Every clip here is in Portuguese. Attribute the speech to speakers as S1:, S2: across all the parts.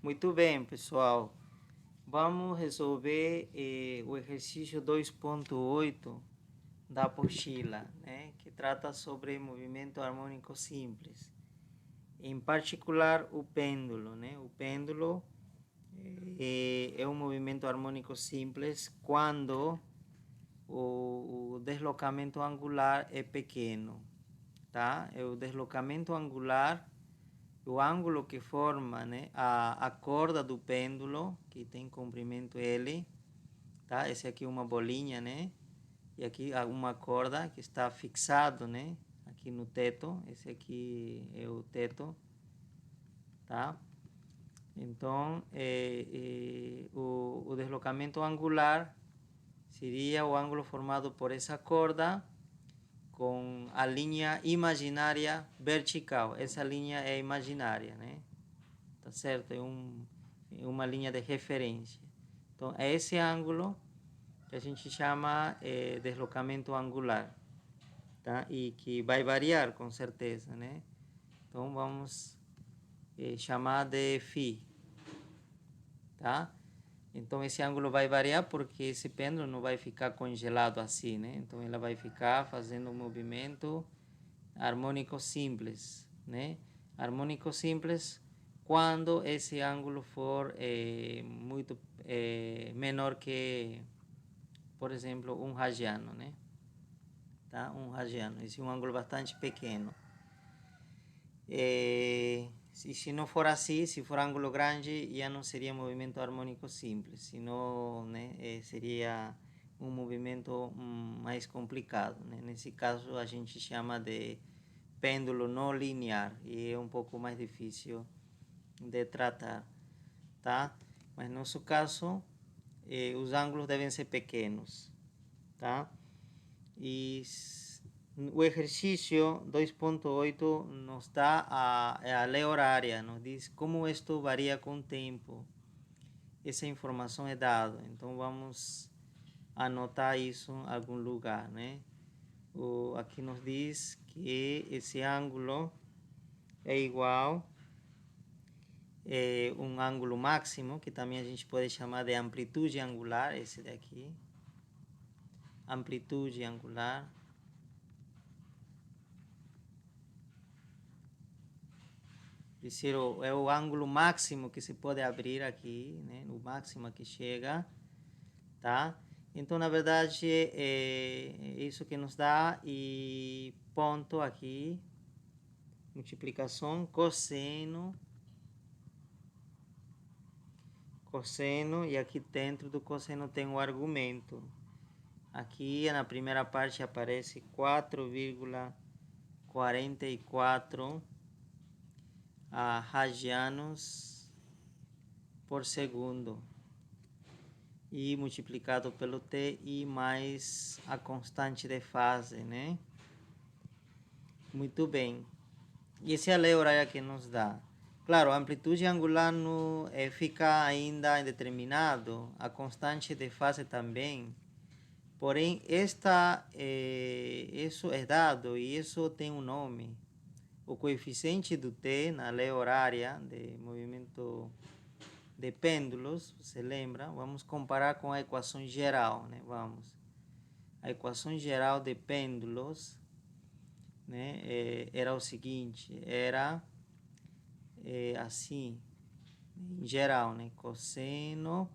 S1: Muito bem, pessoal. Vamos resolver o exercício 2.8 da apostila, né? Que trata sobre movimento harmônico simples. Em particular, o pêndulo, né? O pêndulo é um movimento harmônico simples quando o deslocamento angular é pequeno, tá? É o deslocamento angular, o ângulo que forma, né, a corda do pêndulo, que tem comprimento L, tá? Esse aqui é uma bolinha, né? E aqui uma corda que está fixado, né? Aqui no teto, esse aqui é o teto, tá? Então, o deslocamento angular seria o ângulo formado por essa corda com a linha imaginária vertical. Essa linha é imaginária, né? Tá certo? É uma linha de referência. Então, é esse ângulo que a gente chama deslocamento angular, tá? E que vai variar com certeza, né? Então, vamos chamar de φ, tá? Então, esse ângulo vai variar porque esse pêndulo não vai ficar congelado assim, né? Então, ela vai ficar fazendo um movimento harmônico simples, né? Harmônico simples quando esse ângulo for muito menor que, por exemplo, um radiano, né? Tá? Um radiano. Esse é um ângulo bastante pequeno. Se não for assim, se for ângulo grande, já não seria movimento harmônico simples, senão, né, seria um movimento mais complicado, né? Nesse caso, a gente chama de pêndulo não linear e é um pouco mais difícil de tratar, tá? Mas no nosso caso, os ângulos devem ser pequenos, tá? E o exercício 2.8 nos dá a lei horária, nos diz como isto varia com o tempo. Essa informação é dada, então vamos anotar isso em algum lugar, né? Aqui nos diz que esse ângulo é igual um ângulo máximo, que também a gente pode chamar de amplitude angular, esse daqui, amplitude angular. É o ângulo máximo que se pode abrir aqui, né? O máximo que chega, tá? Então, na verdade, é isso que nos dá, e ponto aqui, multiplicação, cosseno, e aqui dentro do cosseno tem o argumento. Aqui na primeira parte aparece 4,44 radianos por segundo e multiplicado pelo t e mais a constante de fase, né? Muito bem. E essa é a lei horária que nos dá. Claro, a amplitude angular não fica ainda indeterminado, a constante de fase também. Porém, isso é dado e isso tem um nome. O coeficiente do t na lei horária de movimento de pêndulos, você lembra? Vamos comparar com a equação geral, né? Vamos. A equação geral de pêndulos, né, era o seguinte, era assim, em geral, né? Cosseno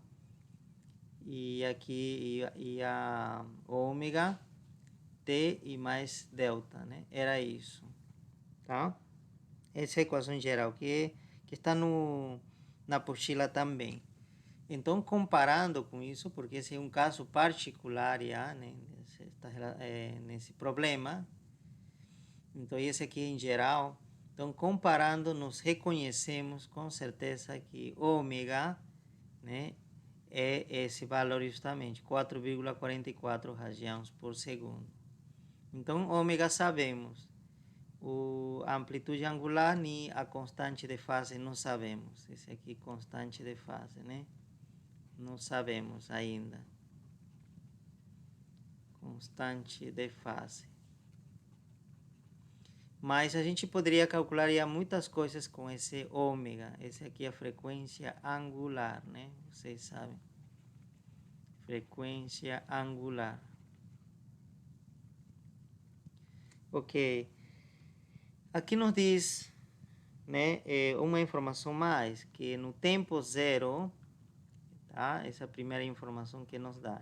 S1: e aqui e a ômega t e mais delta, né? Era isso, tá? Essa é a equação geral que está na apostila também. Então, comparando com isso, porque esse é um caso particular, já, né, nesse problema, então esse aqui em geral, então comparando, nos reconhecemos com certeza que ômega, né, é esse valor justamente, 4,44 radianos por segundo. Então, ômega sabemos. A amplitude angular e a constante de fase não sabemos. Esse aqui constante de fase, né? Não sabemos ainda. Constante de fase. Mas a gente poderia calcular já muitas coisas com esse ômega. Esse aqui é a frequência angular, né? Vocês sabem. Frequência angular. Ok. Aqui nos diz, né, uma informação mais, que no tempo zero, tá? Essa é a primeira informação que nos dá.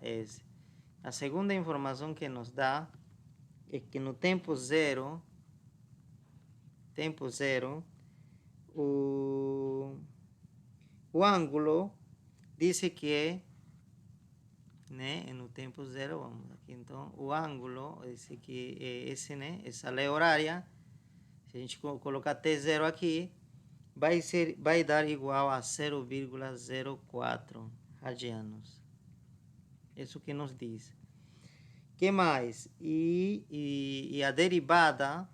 S1: A segunda informação que nos dá é que no tempo zero, o ângulo diz que é, né, no tempo zero, vamos aqui, então, o ângulo, esse aqui é esse, né, essa lei horária, se a gente colocar T0 aqui, vai dar igual a 0,04 radianos. Isso que nos diz. Que mais? E a derivada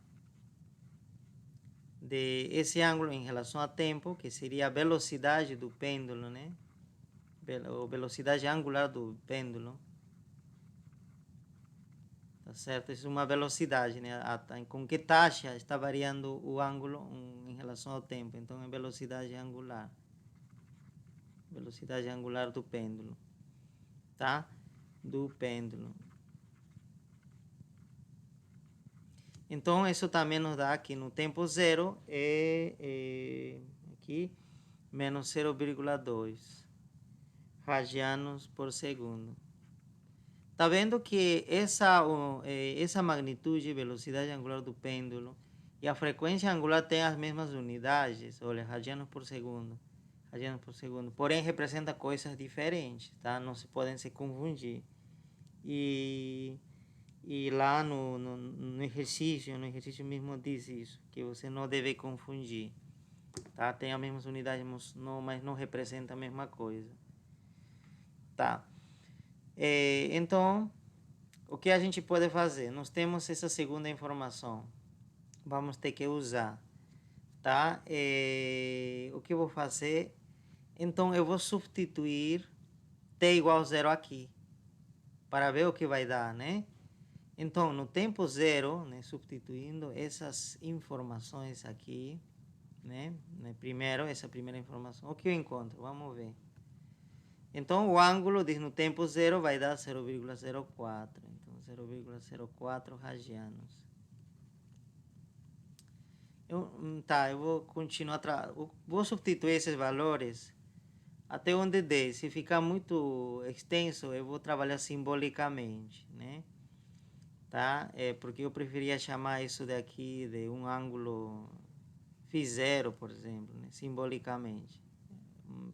S1: de esse ângulo em relação ao tempo, que seria a velocidade do pêndulo, né? Ou velocidade angular do pêndulo. Tá certo? Isso é uma velocidade, né? Com que taxa está variando o ângulo em relação ao tempo. Então, é velocidade angular. Velocidade angular do pêndulo. Tá? Do pêndulo. Então, isso também nos dá aqui no tempo zero, aqui, menos 0,2 radianos por segundo. Tá vendo que essa magnitude, velocidade angular do pêndulo, e a frequência angular tem as mesmas unidades, olha, radianos por segundo. Porém, representa coisas diferentes, tá? Não se podem se confundir. E lá no exercício mesmo diz isso, que você não deve confundir, tá? Tem as mesmas unidades, mas não representa a mesma coisa, tá? Então, o que a gente pode fazer? Nós temos essa segunda informação, vamos ter que usar, tá? O que eu vou fazer? Então, eu vou substituir t igual a zero aqui, para ver o que vai dar, né? Então, no tempo zero, né, substituindo essas informações aqui, né, primeiro, essa primeira informação, o que eu encontro? Vamos ver. Então, o ângulo no tempo zero vai dar 0,04. Então, 0,04 radianos. Eu vou continuar, vou substituir esses valores até onde der. Se ficar muito extenso, eu vou trabalhar simbolicamente, né? Tá? Porque eu preferia chamar isso daqui de um ângulo φ0, por exemplo, né? Simbolicamente.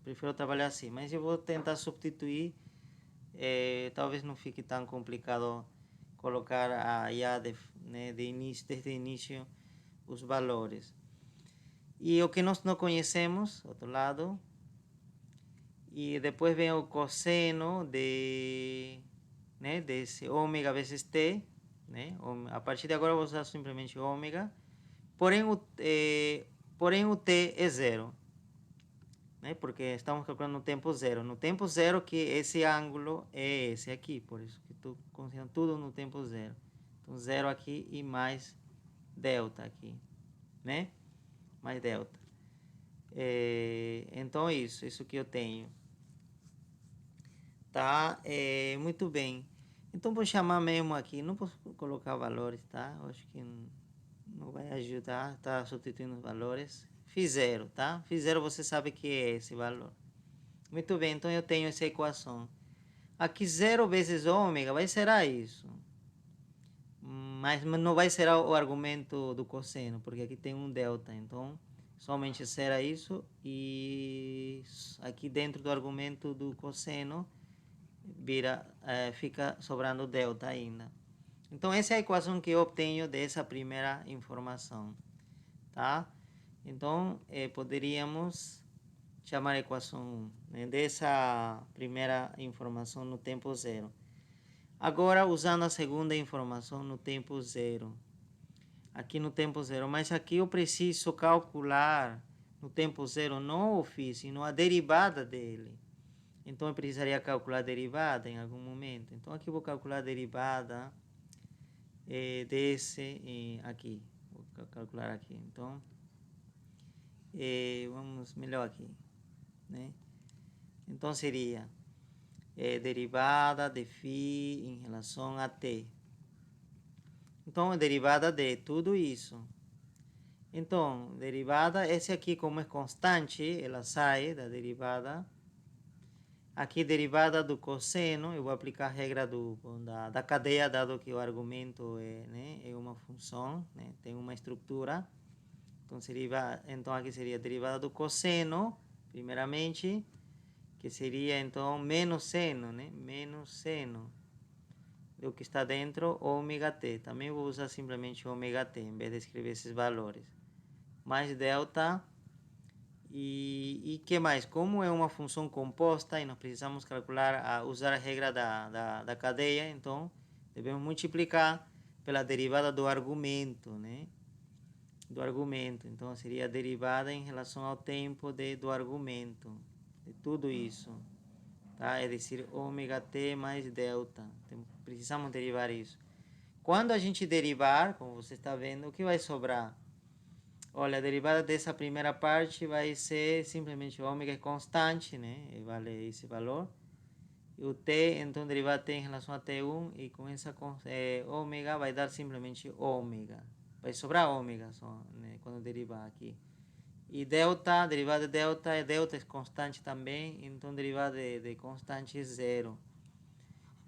S1: Prefiro trabalhar assim, mas eu vou tentar substituir. Talvez não fique tão complicado colocar desde o início os valores. E o que nós não conhecemos, outro lado, e depois vem o cosseno desse ômega vezes t, né? A partir de agora eu vou usar simplesmente ômega, porém o t é zero, né? Porque estamos calculando no tempo zero. No tempo zero que esse ângulo é esse aqui, por isso que estou considerando tudo no tempo zero. Então zero aqui e mais delta aqui, né? Mais delta. Então isso que eu tenho. Tá? Muito bem. Então vou chamar mesmo aqui, não posso colocar valores, tá? Eu acho que não vai ajudar, tá substituindo os valores. Fiz0, tá? Fiz0 você sabe que é esse valor. Muito bem, então eu tenho essa equação. Aqui 0 vezes ômega vai ser isso. Mas não vai ser o argumento do cosseno, porque aqui tem um delta, então somente será isso. E aqui dentro do argumento do cosseno fica sobrando delta ainda. Então essa é a equação que eu obtenho dessa primeira informação, tá? Então poderíamos chamar a equação 1, né, dessa primeira informação no tempo zero. Agora usando a segunda informação no tempo zero, aqui no tempo zero, mas aqui eu preciso calcular no tempo zero não o φ, sino a derivada dele. Então eu precisaria calcular a derivada em algum momento. Então aqui eu vou calcular a derivada desse aqui. Vou calcular aqui. Então, vamos melhor aqui, né? Então, seria derivada de φ em relação a t. Então, a derivada de tudo isso. Então, derivada, esse aqui como é constante, ela sai da derivada. Aqui, derivada do cosseno, eu vou aplicar a regra da cadeia, dado que o argumento é uma função, né? Tem uma estrutura. Então, aqui seria a derivada do cosseno, primeiramente, que seria, então, menos seno, né? Menos seno do que está dentro, ômega t. Também vou usar simplesmente ômega t, em vez de escrever esses valores. Mais delta. E que mais? Como é uma função composta e nós precisamos calcular, usar a regra da cadeia, então devemos multiplicar pela derivada do argumento, né? Do argumento. Então seria a derivada em relação ao tempo do argumento, de tudo isso. Tá? É decir, ômega t mais delta. Precisamos derivar isso. Quando a gente derivar, como você está vendo, o que vai sobrar? Olha, a derivada dessa primeira parte vai ser simplesmente o ômega é constante, né? E vale esse valor. E o t, então, derivada t em relação a t1, e com essa ômega vai dar simplesmente ômega. Vai sobrar ômega só, né? Quando derivar aqui. E delta, derivada de delta é constante também, então derivada de constante é zero.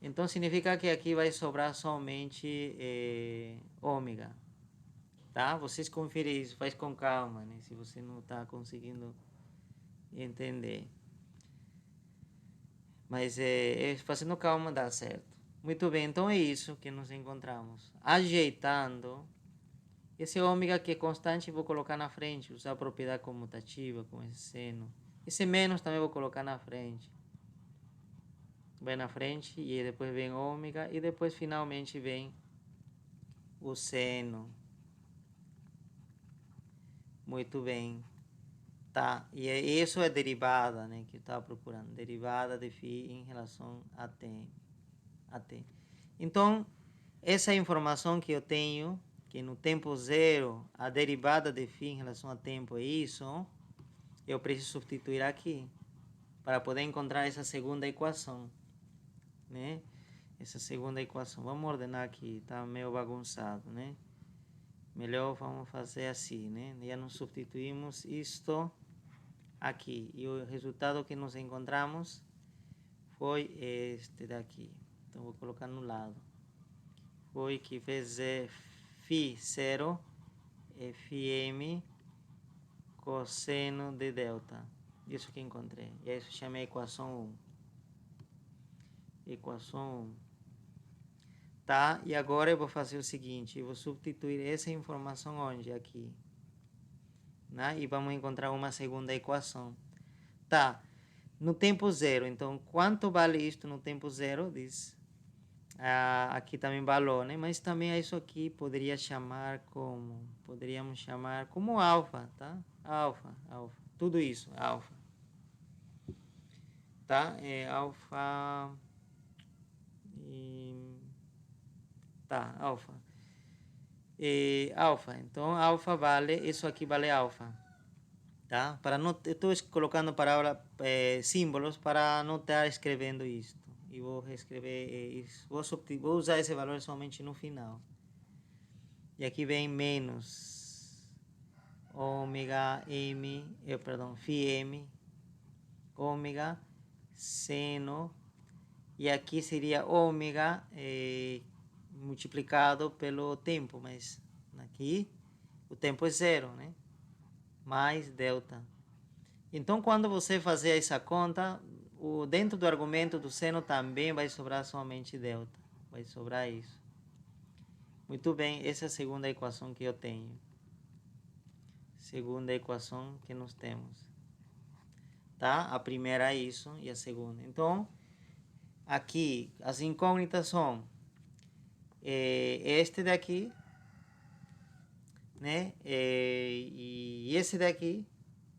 S1: Então significa que aqui vai sobrar somente ômega. Tá? Vocês conferem isso, faz com calma, né? Se você não está conseguindo entender. Mas fazendo calma dá certo. Muito bem, então é isso que nos encontramos. Ajeitando. Esse ômega que é constante vou colocar na frente, usar a propriedade comutativa com esse seno. Esse menos também vou colocar na frente. Vai na frente e depois vem ômega e depois finalmente vem o seno. Muito bem. Tá, e isso é derivada, né, que eu estava procurando. Derivada de φ em relação a t. Então, essa informação que eu tenho, que no tempo zero, a derivada de φ em relação a tempo é isso, eu preciso substituir aqui, para poder encontrar essa segunda equação, né? Essa segunda equação. Vamos ordenar aqui, tá meio bagunçado, né? Melhor vamos fazer assim, né? Já não substituímos isto aqui. E o resultado que nos encontramos foi este daqui. Então vou colocar no lado. Foi que vezes φ0 é φm cosseno de delta. Isso que encontrei. E isso chamei equação 1. Equação 1. Tá? E agora eu vou fazer o seguinte. Eu vou substituir essa informação onde? Aqui. Né? E vamos encontrar uma segunda equação. Tá. No tempo zero. Então, quanto vale isto no tempo zero? Diz. Aqui também valor, né? Mas também isso aqui poderíamos chamar como alfa, tá? Alfa. Tudo isso, alfa. Tá? Alfa. Tá, alfa. Alfa. Então, alfa vale, isso aqui vale alfa. Tá? Para não, estou colocando palavras, símbolos para não estar escrevendo isto. E vou reescrever isso. Vou usar esse valor somente no final. E aqui vem menos ômega m, φm, ômega seno. E aqui seria ômega multiplicado pelo tempo, mas aqui o tempo é zero, né? Mais delta. Então, quando você fazer essa conta, dentro do argumento do seno também vai sobrar somente delta. Vai sobrar isso. Muito bem, essa é a segunda equação que eu tenho. Segunda equação que nós temos. Tá? A primeira é isso e a segunda. Então, aqui as incógnitas são este daqui, né? E esse daqui,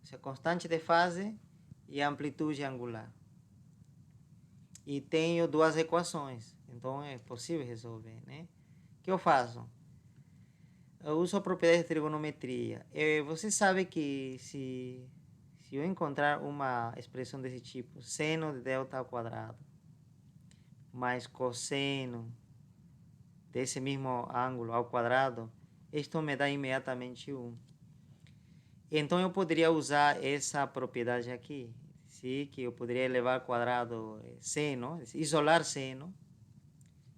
S1: essa constante de fase e amplitude angular. E tenho duas equações, então é possível resolver, né? O que eu faço? eu uso a propriedade de trigonometria. Você sabe que se eu encontrar uma expressão desse tipo, seno de delta ao quadrado, mais cosseno desse mesmo ângulo ao quadrado, isto me dá imediatamente 1. Então eu poderia usar essa propriedade aqui, sim, que eu poderia elevar ao quadrado seno, isolar seno,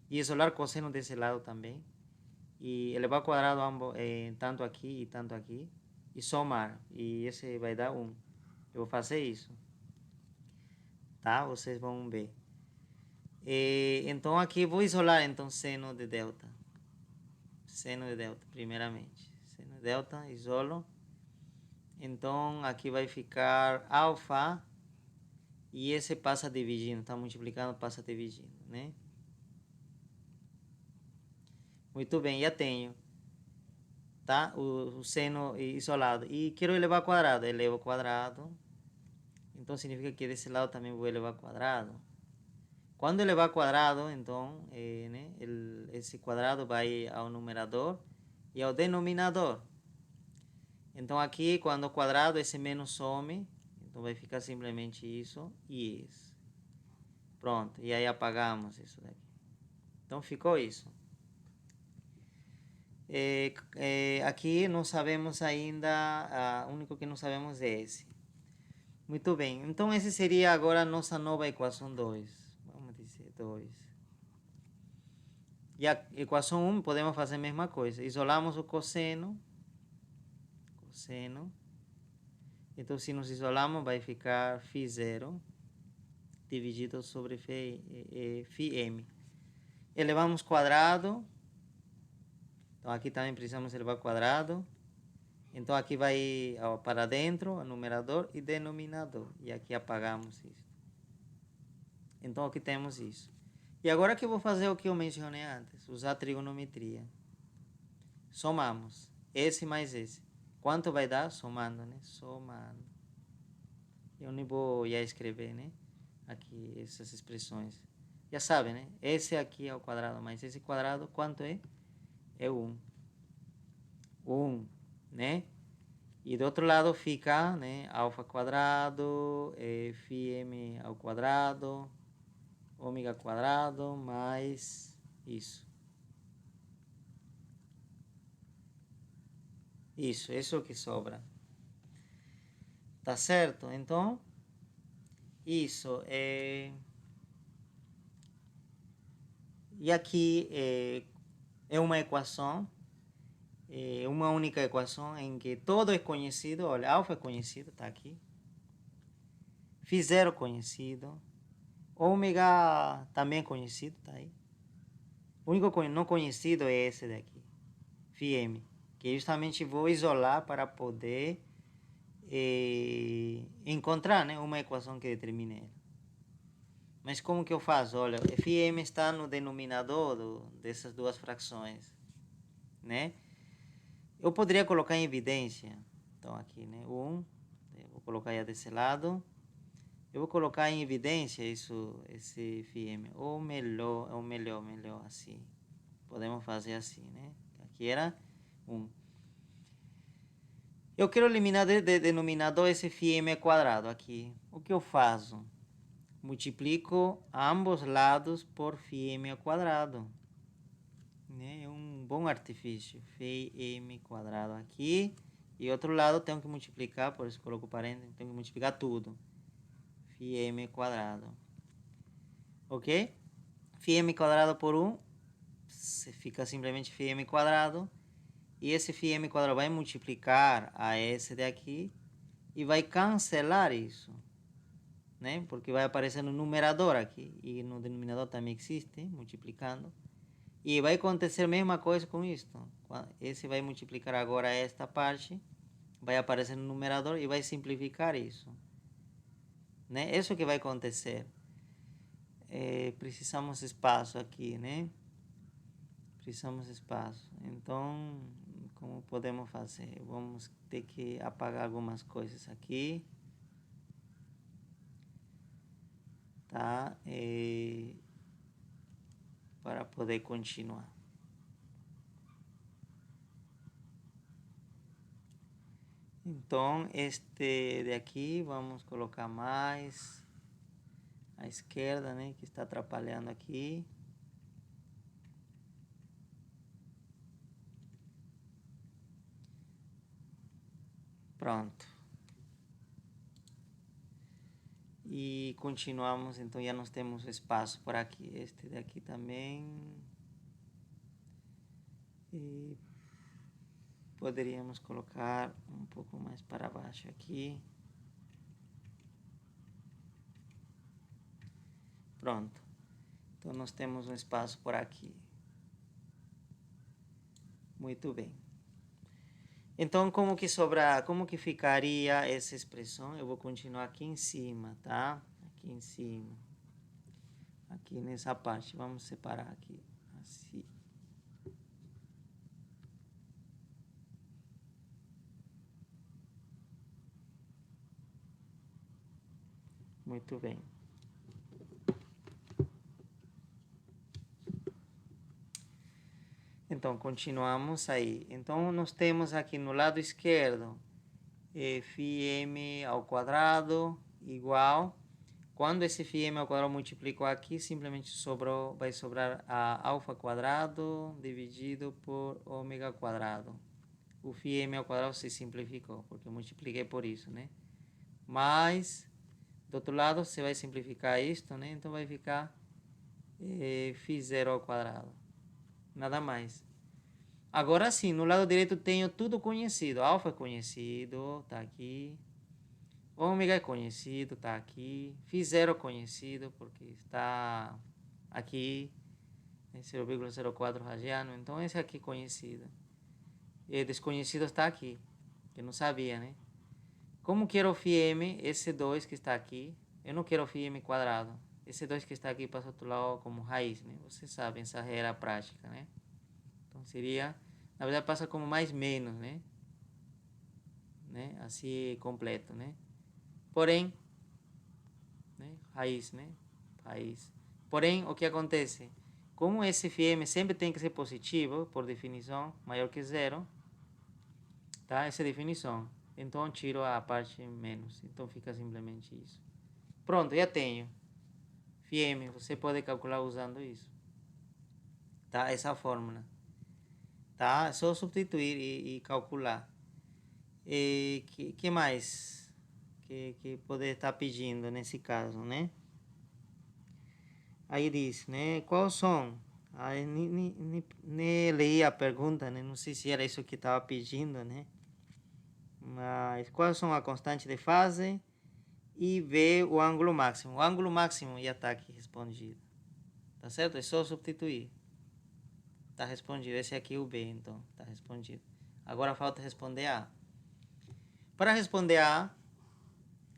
S1: e isolar cosseno desse lado também, e elevar ao quadrado ambos, tanto aqui e tanto aqui, e somar, e esse vai dar 1. Eu vou fazer isso, tá? Vocês vão ver. Então aqui vou isolar então seno de delta. Seno de delta, primeiramente. Seno de delta, isolo. Então aqui vai ficar alfa. E esse passa dividindo, está multiplicando, passa dividindo, né? Muito bem, já tenho, tá? O seno isolado. E quero elevar ao quadrado, elevo ao quadrado. Então significa que desse lado também vou elevar ao quadrado. Quando elevar ao quadrado, então, né, esse quadrado vai ao numerador e ao denominador. Então aqui, quando o quadrado, esse menos some, então vai ficar simplesmente isso e isso. Pronto, e aí apagamos isso daqui. Então ficou isso. Aqui não sabemos ainda, o único que não sabemos é esse. Muito bem, então esse seria agora a nossa nova equação 2. Vamos dizer 2. E a equação 1 podemos fazer a mesma coisa. Isolamos o cosseno. Então se nos isolamos vai ficar φ0 dividido sobre φm. Elevamos quadrado. Então aqui também precisamos elevar quadrado. Então aqui vai para dentro, numerador e denominador. E aqui apagamos isso. Então aqui temos isso. E agora que eu vou fazer o que eu mencionei antes, usar trigonometria. Somamos esse mais esse. Quanto vai dar? Somando, né? Somando. Eu nem vou já escrever, né? Aqui essas expressões. Já sabe, né? Esse aqui é o quadrado mais esse quadrado, quanto é? É 1. 1, né? E do outro lado fica, né, alfa quadrado, φm ao quadrado, ômega quadrado, mais isso. Isso é o que sobra. Tá certo? Então, isso é... E aqui é uma equação, uma única equação em que todo é conhecido. Olha, alfa é conhecido, tá aqui. Φ0 conhecido. Ômega também é conhecido, tá aí. O único não conhecido é esse daqui, φm, que justamente vou isolar para poder encontrar, né, uma equação que determine ela. Mas como que eu faço? Olha, φm está no denominador dessas duas frações, né? Eu poderia colocar em evidência, então aqui, né, 1, eu vou colocar já desse lado. Eu vou colocar em evidência esse φm, ou melhor assim. Podemos fazer assim, né? Aqui era 1. Eu quero eliminar de denominador esse φm quadrado aqui. O que eu faço? Multiplico ambos lados por φm quadrado. É um bom artifício. φm quadrado aqui. E outro lado tenho que multiplicar, por isso coloco parênteses, tenho que multiplicar tudo. φm quadrado. Ok? φm quadrado por 1 fica simplesmente φm quadrado. E esse φm quadrado vai multiplicar a esse daqui e vai cancelar isso, né? Porque vai aparecer no numerador aqui e no denominador também existe, multiplicando. E vai acontecer a mesma coisa com isto. Esse vai multiplicar agora esta parte, vai aparecer no numerador e vai simplificar isso, né? Isso que vai acontecer. Precisamos espaço aqui, né? Precisamos espaço. Então, como podemos fazer? Vamos ter que apagar algumas coisas aqui. Tá? Para poder continuar. Então, este de aqui, vamos colocar mais à esquerda, né, que está atrapalhando aqui. Pronto. E continuamos, então já nós temos espaço por aqui. Este daqui também. E poderíamos colocar um pouco mais para baixo aqui. Pronto. Então nós temos um espaço por aqui. Muito bem. Então, como que ficaria essa expressão? Eu vou continuar aqui em cima, tá? Aqui em cima. Aqui nessa parte. Vamos separar aqui. Assim. Muito bem. Então, continuamos aí. Então, nós temos aqui no lado esquerdo φm ao quadrado igual. Quando esse φm ao quadrado multiplicou aqui, simplesmente vai sobrar a alfa quadrado dividido por ômega quadrado. O φm ao quadrado se simplificou, porque eu multipliquei por isso, né? Mas, do outro lado, você vai simplificar isto, né? Então, vai ficar φ0 ao quadrado. Nada mais. Agora sim, no lado direito tenho tudo conhecido. Alfa é conhecido, tá aqui. Ômega é conhecido, tá aqui. Φ0 é conhecido, porque está aqui. 0,04 radiano. Então esse aqui é conhecido. E desconhecido está aqui, que não sabia, né? Como quero o φm, esse 2 que está aqui, eu não quero o φm quadrado. Esse 2 que está aqui passa outro lado como raiz, né? Vocês sabem, essa era a prática, né? Então seria, na verdade passa como mais menos, né? Assim completo, né? Porém, né? Raiz, né? Raiz. Porém, o que acontece? Como esse φm sempre tem que ser positivo, por definição, maior que zero, tá? Essa é a definição. Então tiro a parte menos. Então fica simplesmente isso. Pronto, já tenho. φm, você pode calcular usando isso. Tá? Essa fórmula. Tá? É só substituir e calcular. E que mais que poder estar pedindo nesse caso, né? Aí diz, né? Quais são? Aí nem li a pergunta, né? Não sei se era isso que estava pedindo, né? Mas quais são a constante de fase e ver o ângulo máximo. O ângulo máximo já está aqui respondido. Tá certo? É só substituir. Tá respondido. Esse aqui é o B, então. Tá respondido. Agora falta responder A. Para responder A,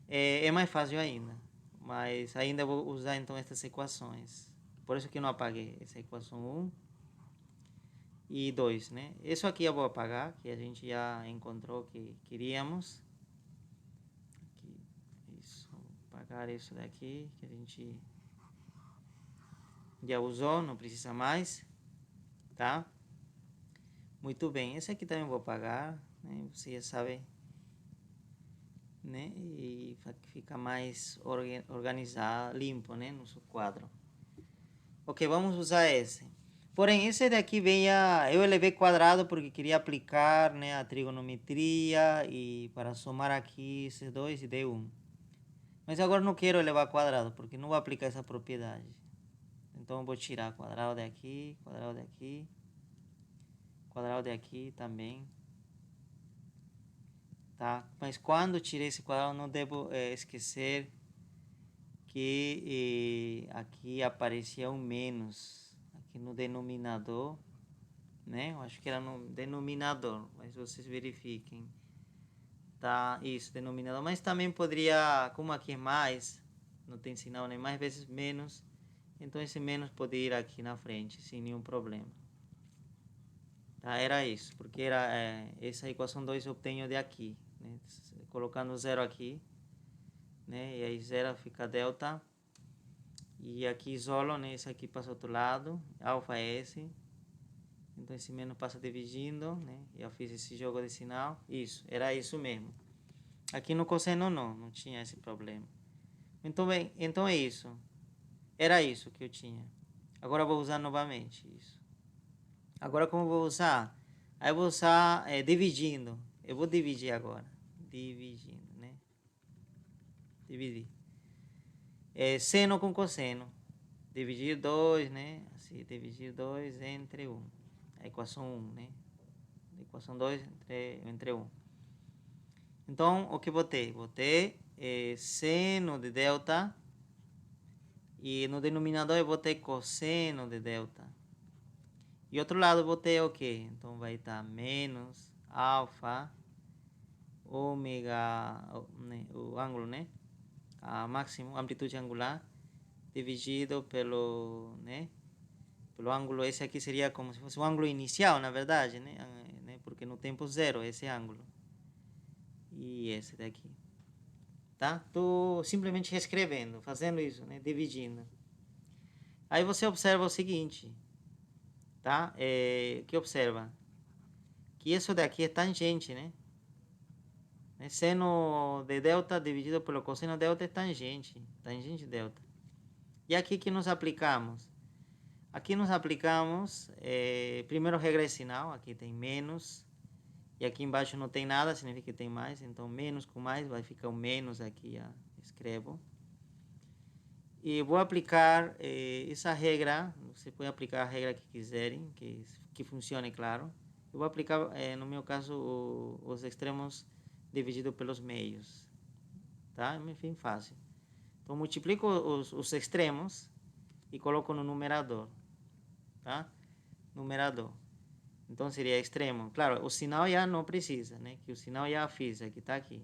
S1: é mais fácil ainda. Mas ainda vou usar então estas equações. Por isso que eu não apaguei essa equação 1 e 2, né? Isso aqui eu vou apagar, que a gente já encontrou que queríamos. Aqui, isso, vou apagar isso daqui, que a gente já usou, não precisa mais, tá? Muito bem, esse aqui também vou apagar, né? Você já sabe, né? E fica mais organizado, limpo, né? No seu quadro. Ok, vamos usar esse. Porém, esse daqui eu elevei quadrado porque queria aplicar, né, a trigonometria e para somar aqui esses dois e dei 1. Mas agora não quero elevar quadrado porque não vou aplicar essa propriedade. Então eu vou tirar quadrado daqui, quadrado daqui, quadrado daqui também. Tá? Mas quando tirei esse quadrado não devo esquecer que aqui aparecia um menos aqui no denominador, né? Eu acho que era no denominador, mas vocês verifiquem. Tá, isso, denominador. Mas também poderia, como aqui é mais, não tem sinal nem mais vezes menos, então esse menos pode ir aqui na frente, sem nenhum problema. Tá, era isso, porque era essa equação 2 eu obtenho de aqui, né? Colocando zero aqui, né? E aí zero fica delta. E aqui isolo, né? Esse aqui passa ao outro lado, alfa é esse. Então esse menos passa dividindo, né? Eu fiz esse jogo de sinal. Isso, era isso mesmo. Aqui no cosseno não tinha esse problema. Então bem, então é isso. Era isso que eu tinha. Agora eu vou usar novamente isso. Agora como eu vou usar? Aí eu vou usar dividindo. Eu vou dividir agora. Dividindo, né? Dividir. Seno com cosseno. Dividir 2, né? Assim, dividir 2 entre 1. A equação 1, né? A equação 2 entre 1. Então, o que botei? Botei seno de delta. E no denominador eu botei cosseno de delta. E outro lado eu botei o quê? Então vai estar menos alfa ômega, né, o ângulo, né? A máximo, amplitude angular, dividido pelo, né? Pelo ângulo, esse aqui seria como se fosse o ângulo inicial, na verdade, né? Porque no tempo zero, esse ângulo. E esse daqui. Tá? Tô simplesmente reescrevendo, fazendo isso, né? Dividindo. Aí você observa o seguinte, tá? Que observa? Que isso daqui é tangente, né? Seno de delta dividido pelo cosseno delta é tangente. Tangente delta. E aqui que nos aplicamos? Aqui nos aplicamos, primeiro regra de sinal, aqui tem menos. E aqui embaixo não tem nada, significa que tem mais. Então, menos com mais, vai ficar o menos aqui, escrevo. E vou aplicar essa regra, você pode aplicar a regra que quiserem, que funcione, claro. Eu vou aplicar, no meu caso, os extremos dividido pelos meios, tá? Enfim, fácil. Então, multiplico os extremos e coloco no numerador, tá? Numerador. Então, seria extremo. Claro, o sinal já não precisa, né? Que o sinal já fiz, aqui tá aqui.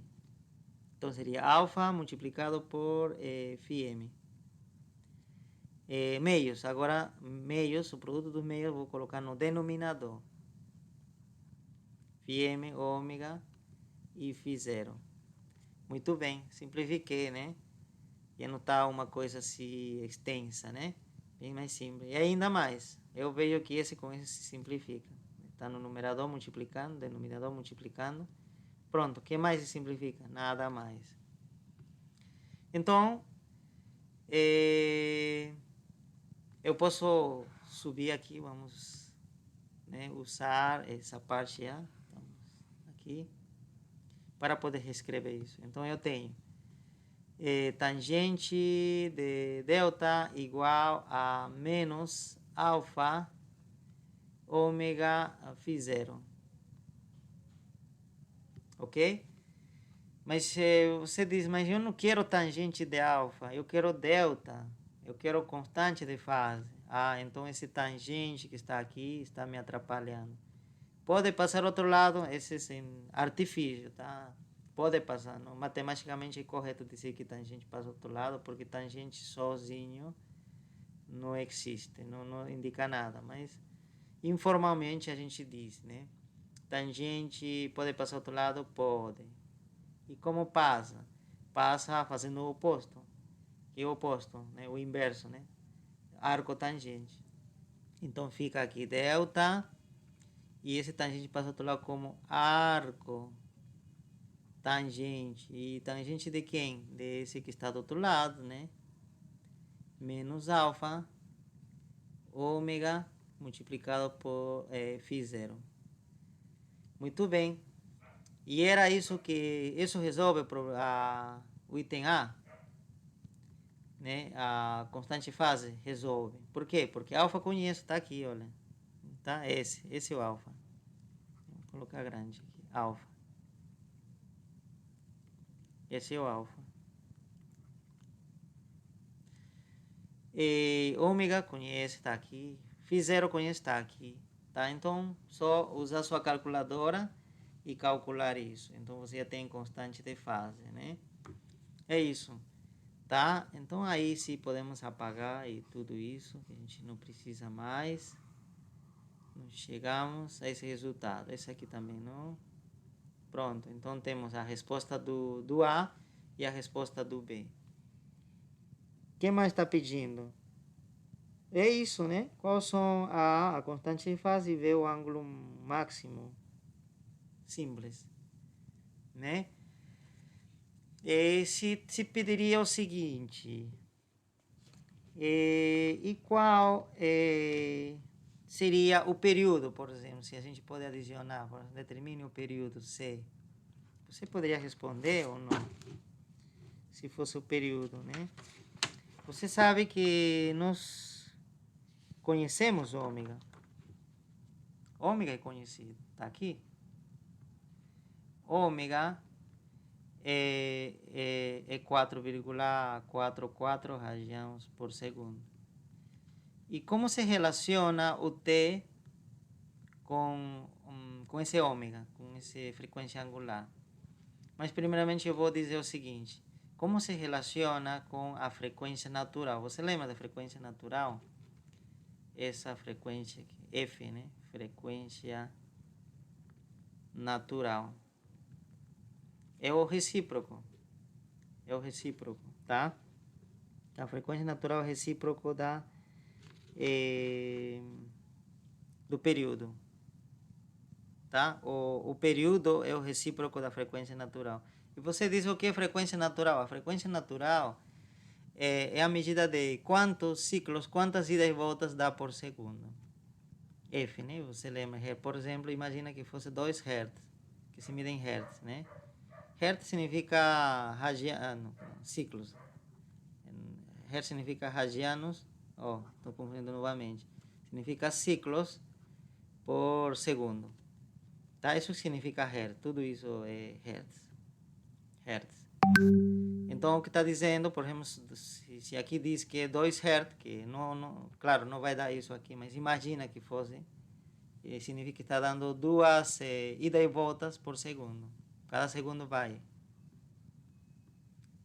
S1: Então, seria alfa multiplicado por φm. Meios, agora meios, o produto dos meios vou colocar no denominador. Φm, ômega e φ0. Muito bem, simplifiquei, né? E não tá uma coisa assim extensa, né? Bem mais simples. E ainda mais, eu vejo que esse com esse se simplifica. Está no numerador multiplicando, denominador multiplicando. Pronto, o que mais se simplifica? Nada mais. Então, eu posso subir aqui, vamos, né, usar essa parte já, aqui, para poder reescrever isso. Então, eu tenho tangente de delta igual a menos alfa ômega φ0. Ok? Mas você diz, mas eu não quero tangente de alfa, eu quero delta, eu quero constante de fase. Então esse tangente que está aqui está me atrapalhando. Pode passar outro lado, esse é artifício, tá? Pode passar, não? Matematicamente é correto dizer que tangente passa outro lado, porque tangente sozinho não existe, não indica nada, mas informalmente a gente diz, né? Tangente pode passar outro lado? Pode. E como passa? Passa fazendo o oposto. Que é o oposto, né? O inverso, né? Arco tangente. Então fica aqui delta. E esse tangente passa do outro lado como arco tangente. E tangente de quem? Desse que está do outro lado, né? Menos alfa ômega multiplicado por φ0. Muito bem. E era isso que... Isso resolve o item A, né? A constante fase resolve. Por quê? Porque alfa conheço, tá aqui, olha. Tá? Esse é o alfa. Vou colocar grande aqui. Alfa. Esse é o alfa. E ômega conhece, tá aqui. Φ0 conhece, tá aqui. Tá? Então, só usar sua calculadora e calcular isso. Então, você já tem constante de fase, né? É isso. Tá? Então, aí sim podemos apagar e tudo isso, que a gente não precisa mais. Chegamos a esse resultado. Esse aqui também não. Pronto. Então, temos a resposta do A e a resposta do B. Quem mais está pedindo? É isso, né? Quais são a constante de fase e ver o ângulo máximo. Simples, né? E se pediria o seguinte, e qual seria o período, por exemplo, se a gente pode adicionar, determine o período C. Você poderia responder ou não? Se fosse o período, né? Você sabe que nós conhecemos ômega. Ômega é conhecido, tá aqui. Ômega é 4,44 radianos por segundo. E como se relaciona o T com esse ômega, com essa frequência angular? Mas primeiramente eu vou dizer o seguinte, como se relaciona com a frequência natural? Você lembra da frequência natural? Essa frequência aqui, F, né? Frequência natural. É o recíproco. É o recíproco, tá? A frequência natural é o recíproco do período. Tá? O período é o recíproco da frequência natural. E você diz o que é frequência natural? A frequência natural é a medida de quantos ciclos, quantas idas e voltas dá por segundo. F, né? Você lembra? Por exemplo, imagina que fosse 2 Hz, que se mide em Hz, né? Hertz significa ciclos. Hertz significa radianos. Estou confundindo novamente. Significa ciclos por segundo. Tá? Isso significa Hertz. Tudo isso é Hertz. Hertz. Então, o que está dizendo, por exemplo, se aqui diz que é 2 Hz, que claro, não vai dar isso aqui, mas imagina que fosse, significa que está dando 2 idas e voltas por segundo. Cada segundo vai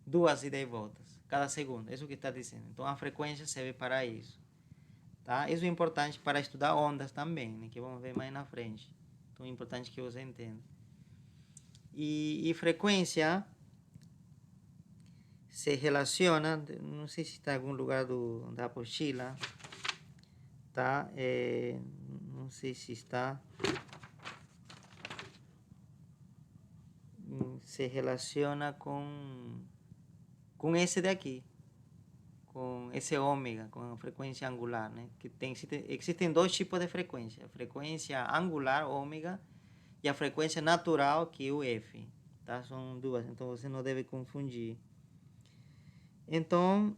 S1: 2 idas e voltas, cada segundo. Isso que está dizendo. Então, a frequência serve para isso. Tá? Isso é importante para estudar ondas também, né? Que vamos ver mais na frente. Então, é importante que você entenda. E frequência se relaciona, não sei se está em algum lugar da apostila, tá? Não sei se está. Se relaciona com esse daqui, com esse ômega, com a frequência angular, né? Que existem 2 tipos de frequência: a frequência angular, ômega, e a frequência natural, que é o F. Tá? São 2, então você não deve confundir. Então,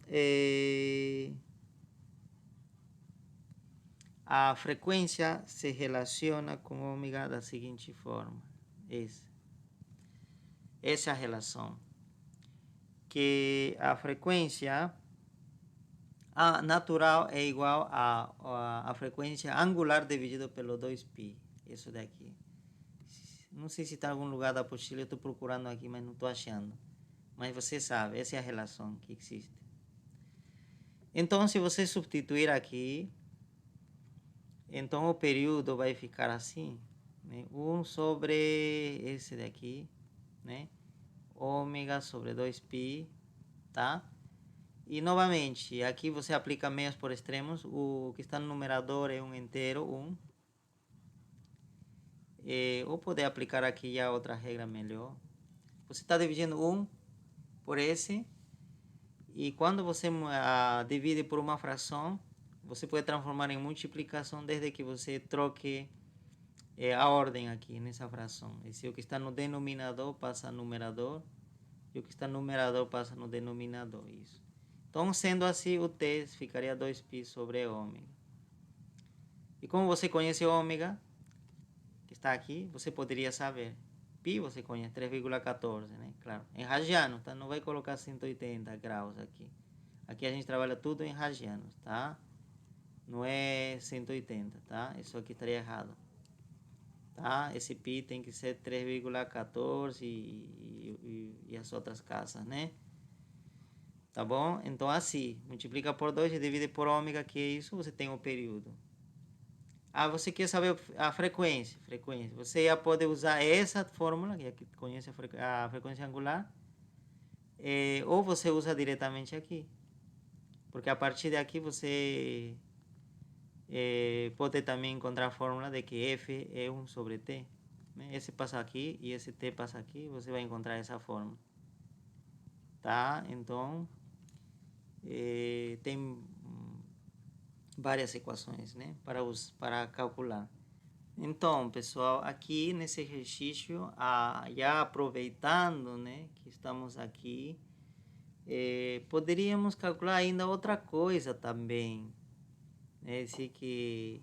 S1: a frequência se relaciona com ômega da seguinte forma. Essa é a relação. Que a frequência natural é igual a frequência angular dividido pelo 2π. Isso daqui. Não sei se está em algum lugar da apostila, eu estou procurando aqui, mas não estou achando. Mas você sabe, essa é a relação que existe. Então, se você substituir aqui, então o período vai ficar assim, né? 1 sobre esse daqui, né? Ômega sobre 2π, tá? E novamente, aqui você aplica meios por extremos. O que está no numerador é um inteiro, 1. Ou poder aplicar aqui já outra regra melhor. Você está dividindo 1 por esse. E quando você divide por uma fração, você pode transformar em multiplicação desde que você troque a ordem aqui nessa fração. O que está no denominador passa no numerador. E o que está no numerador passa no denominador. Isso. Então, sendo assim, o T ficaria 2π sobre ômega. E como você conhece ômega, que está aqui, você poderia saber. Pi você conhece, 3,14, né? Claro, em radianos, tá? Não vai colocar 180 graus aqui. Aqui a gente trabalha tudo em radianos, tá? Não é 180, tá? Isso aqui estaria errado. Tá? Esse pi tem que ser 3,14 e as outras casas, né? Tá bom? Então assim, multiplica por 2 e divide por ômega, que é isso, você tem o período. Você quer saber a frequência. Você já pode usar essa fórmula, que aqui conhece a frequência angular, ou você usa diretamente aqui. Porque a partir daqui você pode também encontrar a fórmula de que F é 1 sobre T. Né? Esse passa aqui e esse T passa aqui, você vai encontrar essa fórmula. Tá? Então, tem várias equações, né? para calcular. Então, pessoal, aqui nesse exercício, já aproveitando, né, que estamos aqui, poderíamos calcular ainda outra coisa também. Esse que,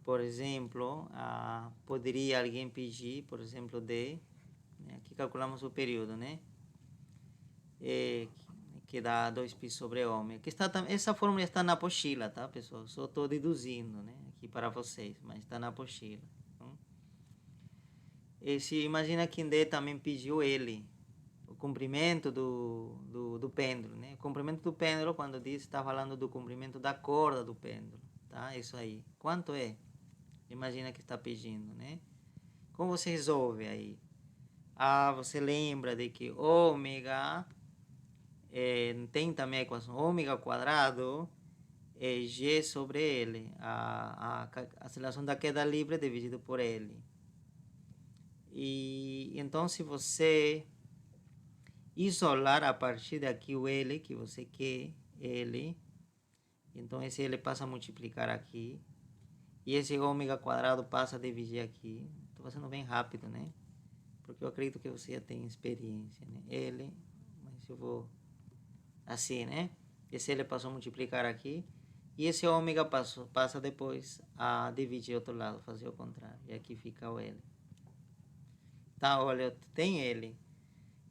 S1: por exemplo, poderia alguém pedir, por exemplo, né, aqui calculamos o período, né? Que dá 2π sobre ômega. Essa fórmula está na apostila, tá, pessoal? Só estou deduzindo, né, aqui para vocês, mas está na apostila. Então, imagina que D também pediu L, o comprimento do pêndulo, né? O comprimento do pêndulo, quando diz, está falando do comprimento da corda do pêndulo, tá? Isso aí. Quanto é? Imagina que está pedindo, né? Como você resolve aí? Você lembra de que ômega tem também a equação ômega ao quadrado é G sobre L, a aceleração da queda livre dividido por L. E então, se você isolar a partir daqui o L que você quer, L, então esse L passa a multiplicar aqui, e esse ômega quadrado passa a dividir aqui. Estou fazendo bem rápido, né? Porque eu acredito que você já tem experiência, né? L, mas eu vou assim, né? Esse L passou a multiplicar aqui, e esse ômega passa depois a dividir outro lado, fazer o contrário, e aqui fica o L. Tá, olha, tem L.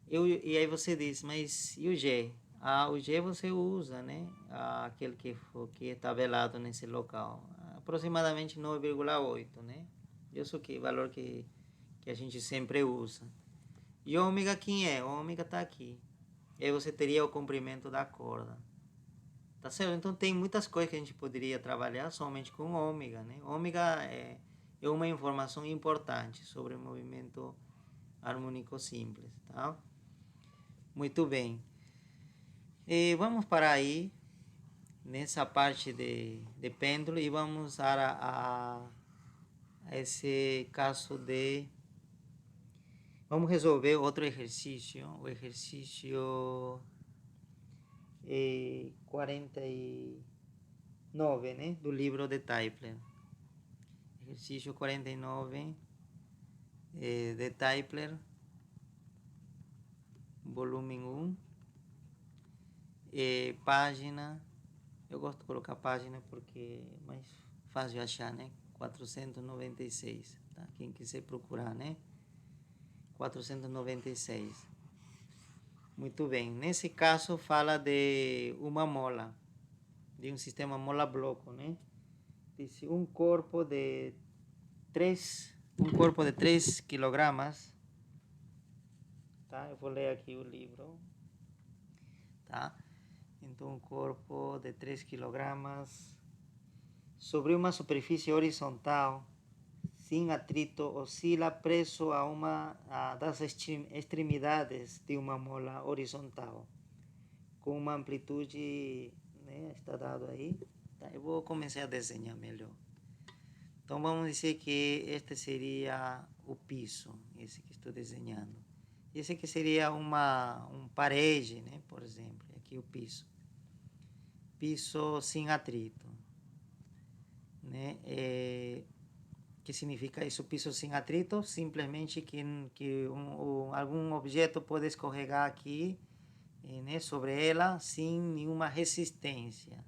S1: E aí você diz, mas e o G? O G você usa, né? Aquele que é tabelado nesse local. Aproximadamente 9,8, né? Isso que valor que a gente sempre usa. E o ômega quem é? O ômega está aqui. E aí você teria o comprimento da corda. Tá certo? Então tem muitas coisas que a gente poderia trabalhar somente com ômega, né? Ômega é uma informação importante sobre o movimento harmônico simples, tá? Muito bem. E vamos parar aí nessa parte de pêndulo e vamos a esse caso de... Vamos resolver outro exercício, o exercício 49, né, do livro de Tipler. Exercício 49 de Tipler, volume 1, página... Eu gosto de colocar página porque é mais fácil de achar, né? 496, tá? Quem quiser procurar, né? 496. Muito bem. Nesse caso fala de uma mola, de um sistema mola-bloco, né? Diz um corpo de 3 quilogramas, tá? Eu vou ler aqui o livro, tá? Então, um corpo de 3 quilogramas sobre uma superfície horizontal, sem atrito, oscila preso a uma das extremidades de uma mola horizontal, com uma amplitude, né, está dado aí. Tá, eu vou começar a desenhar melhor. Então, vamos dizer que este seria o piso, esse que estou desenhando. Esse aqui seria uma parede, né, por exemplo, aqui o piso. Piso sem atrito, né? Que significa isso, piso sem atrito? Simplesmente que algum objeto pode escorregar aqui, né, sobre ela sem nenhuma resistência,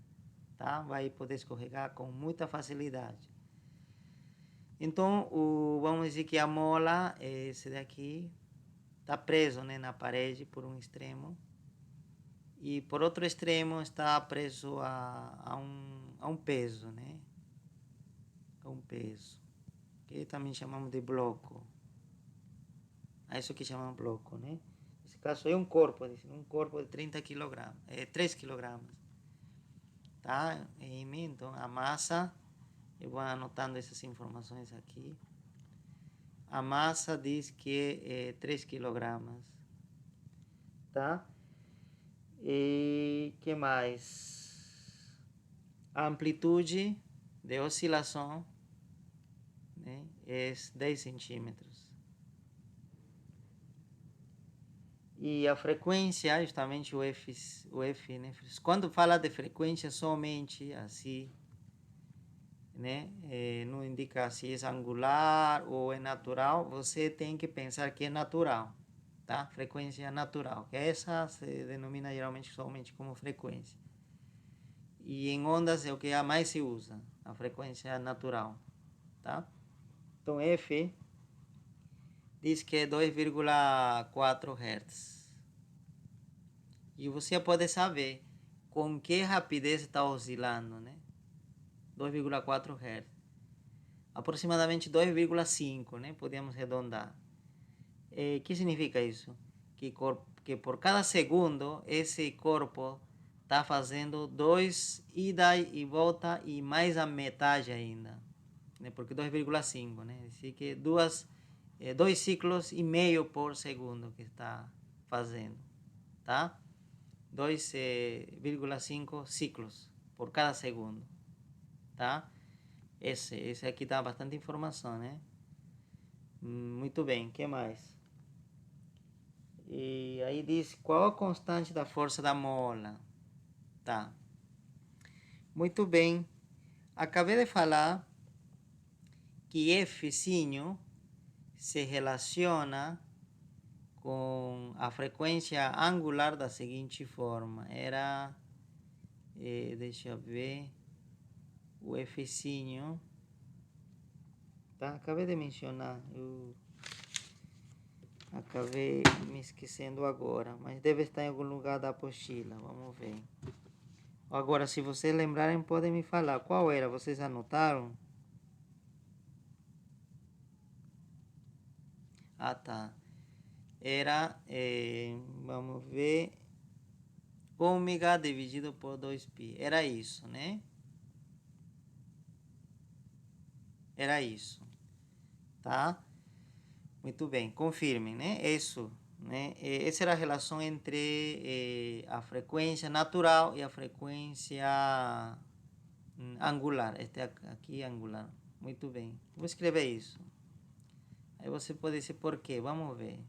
S1: tá? Vai poder escorregar com muita facilidade. Então, vamos dizer que a mola, esse daqui, está preso, né, na parede por um extremo, e por outro extremo está preso a um peso, né? A um peso, que também chamamos de bloco. A isso que chamamos bloco, né? Nesse caso é um corpo de 30 kg, 3 kg. Tá? Então a massa, eu vou anotando essas informações aqui. A massa diz que é 3 kg. Tá? E que mais? A amplitude de oscilação, né, é 10 centímetros. E a frequência, justamente o F, né? Quando fala de frequência somente assim, né? Não indica se é angular ou é natural, você tem que pensar que é natural, tá? Frequência natural, que essa se denomina geralmente somente como frequência. E em ondas é o que mais se usa, a frequência natural, tá? Então F diz que é 2,4 Hz. E você pode saber com que rapidez está oscilando, né? 2,4 Hz. Aproximadamente 2,5, né? Podemos arredondar. Que significa isso? Que por cada segundo esse corpo está fazendo 2 ida e volta e mais a metade ainda, né? Porque 2,5, né? Assim que 2 ciclos e meio por segundo que está fazendo, tá? 2,5 ciclos por cada segundo, tá? Esse aqui dá bastante informação, né? Muito bem, o que mais? E aí diz qual a constante da força da mola, tá? Muito bem, acabei de falar que F se relaciona com a frequência angular da seguinte forma, era, deixa eu ver, o F, tá? Acabei de mencionar, eu acabei me esquecendo agora, mas deve estar em algum lugar da apostila, vamos ver. Agora, se vocês lembrarem, podem me falar, qual era? Vocês anotaram? Ah, tá. Era, vamos ver, ômega dividido por 2π. Era isso, né? Era isso, tá? Muito bem, confirmem, né? Isso, né? Essa era a relação entre a frequência natural e a frequência angular. Este aqui é angular. Muito bem. Vou escrever isso. Aí você pode dizer por quê. Vamos ver.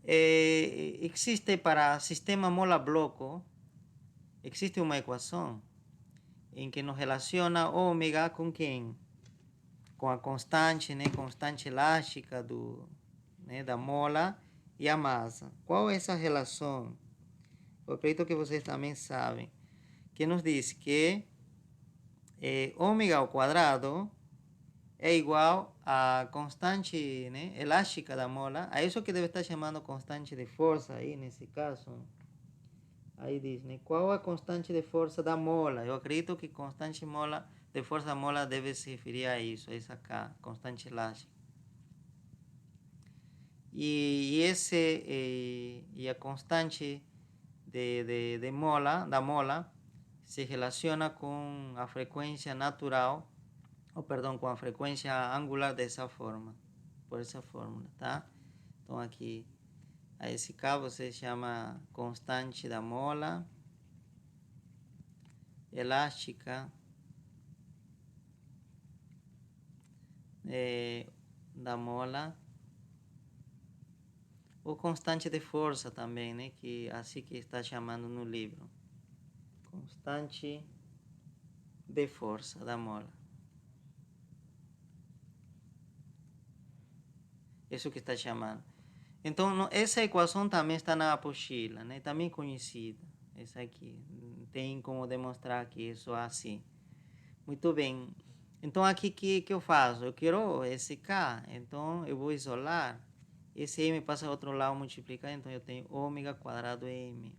S1: Existe para sistema mola-bloco, existe uma equação em que nos relaciona ômega com quem? Com a constante, né? Constante elástica né? Da mola e a massa. Qual é essa relação? Eu acredito que vocês também sabem. Que nos diz que ômega ao quadrado é igual a constante, né, elástica da mola, a isso que deve estar chamando constante de força aí nesse caso. Aí diz, né, qual a constante de força da mola? Eu acredito que constante de força da mola deve se referir a isso, a essa K, constante elástica. E a constante de mola, da mola, se relaciona com a frequência natural, com a frequência angular dessa forma, por essa fórmula, tá? Então aqui, a esse K você chama constante da mola elástica da mola, ou constante de força também, né? Que assim que está chamando no livro, constante de força da mola. Isso que está chamando. Então, essa equação também está na apostila, né? Também conhecida. Essa aqui. Tem como demonstrar que isso é assim. Muito bem. Então, aqui que eu faço? Eu quero esse K. Então, eu vou isolar. Esse M passa ao outro lado, multiplicar. Então, eu tenho ômega quadrado M.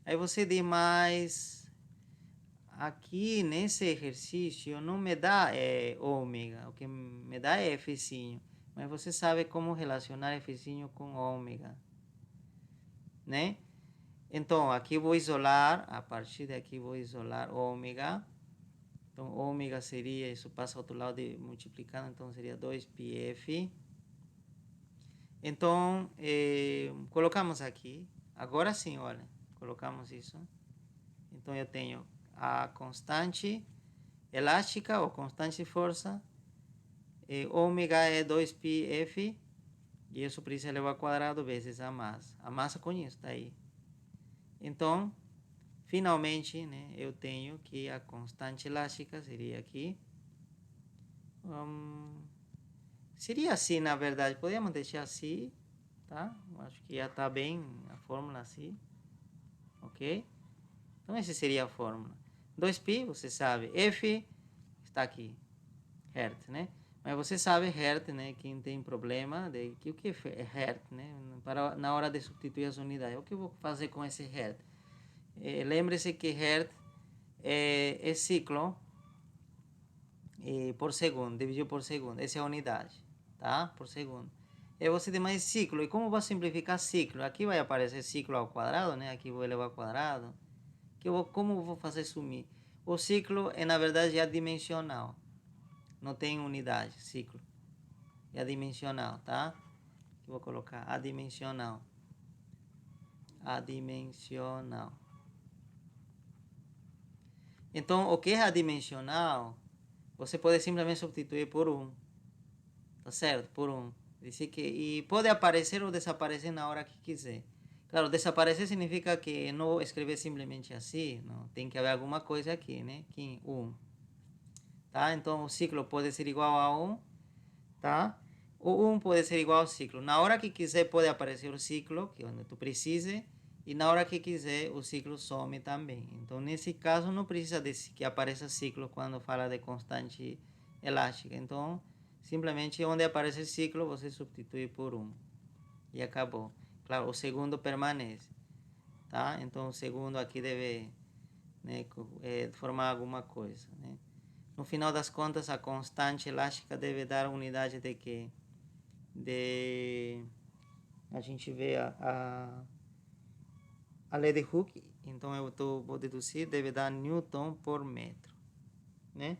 S1: Aí você diz, mas aqui nesse exercício não me dá ômega. O que me dá é F. Mas você sabe como relacionar F com ômega, né? Então, aqui vou isolar, a partir daqui vou isolar ômega. Então, ômega seria, isso passa ao outro lado de multiplicando, então seria 2πf. Então, colocamos aqui, agora sim, olha, colocamos isso. Então, eu tenho a constante elástica ou constante de força, ômega é 2πf, e isso por isso elevado ao quadrado vezes a massa. A massa com isso, tá aí. Então, finalmente, né, eu tenho que a constante elástica seria aqui. Seria assim, na verdade. Podemos deixar assim, tá? Acho que já está bem a fórmula assim. Ok? Então, essa seria a fórmula. 2π, você sabe. F está aqui. Hertz, né? Mas você sabe Hertz, né? Quem tem problema de que o que é Hertz, né? Na hora de substituir as unidades. O que eu vou fazer com esse Hertz? Lembre-se que Hertz é ciclo por segundo, dividido por segundo. Essa é a unidade, tá? Por segundo. E você tem mais ciclo. E como vou simplificar ciclo? Aqui vai aparecer ciclo ao quadrado, né? Aqui vou elevar ao quadrado. Como vou fazer sumir? O ciclo é, na verdade, adimensional. Não tem unidade, ciclo. É adimensional, tá? Aqui vou colocar adimensional. Adimensional. Então, o que é adimensional, você pode simplesmente substituir por 1. Tá certo? Por 1. E pode aparecer ou desaparecer na hora que quiser. Claro, desaparecer significa que não escrever simplesmente assim. Não, tem que haver alguma coisa aqui, né? Aqui, 1. Tá? Então, o ciclo pode ser igual a 1. Tá? O 1 pode ser igual ao ciclo. Na hora que quiser pode aparecer o ciclo, que é onde tu precise. E na hora que quiser o ciclo some também. Então, nesse caso, não precisa de que apareça ciclo quando fala de constante elástica. Então, simplesmente onde aparece ciclo, você substitui por 1. E acabou. Claro, o segundo permanece. Tá? Então, o segundo aqui deve, né, formar alguma coisa. Né? No final das contas, a constante elástica deve dar unidade de quê? A gente vê a lei de Hooke, então vou deduzir, deve dar Newton por metro, né?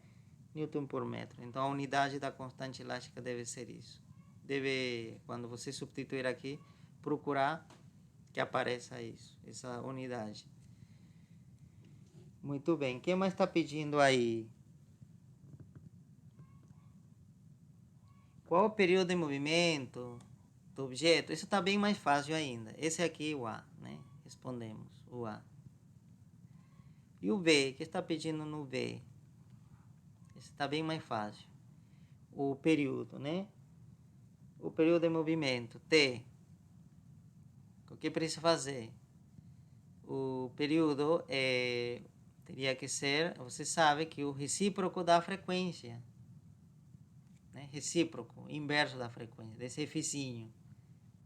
S1: Newton por metro. Então a unidade da constante elástica deve ser isso. Deve, quando você substituir aqui, procurar que apareça isso, essa unidade. Muito bem. Quem mais está pedindo aí? Qual o período de movimento do objeto? Isso está bem mais fácil ainda. Esse aqui, o A, né? Respondemos, o A. E o V? Que está pedindo no V? Esse está bem mais fácil. O período, né? O período de movimento, T. O que precisa fazer? O período teria que ser, você sabe que o recíproco da frequência. Né? Recíproco, inverso da frequência, desse Fzinho.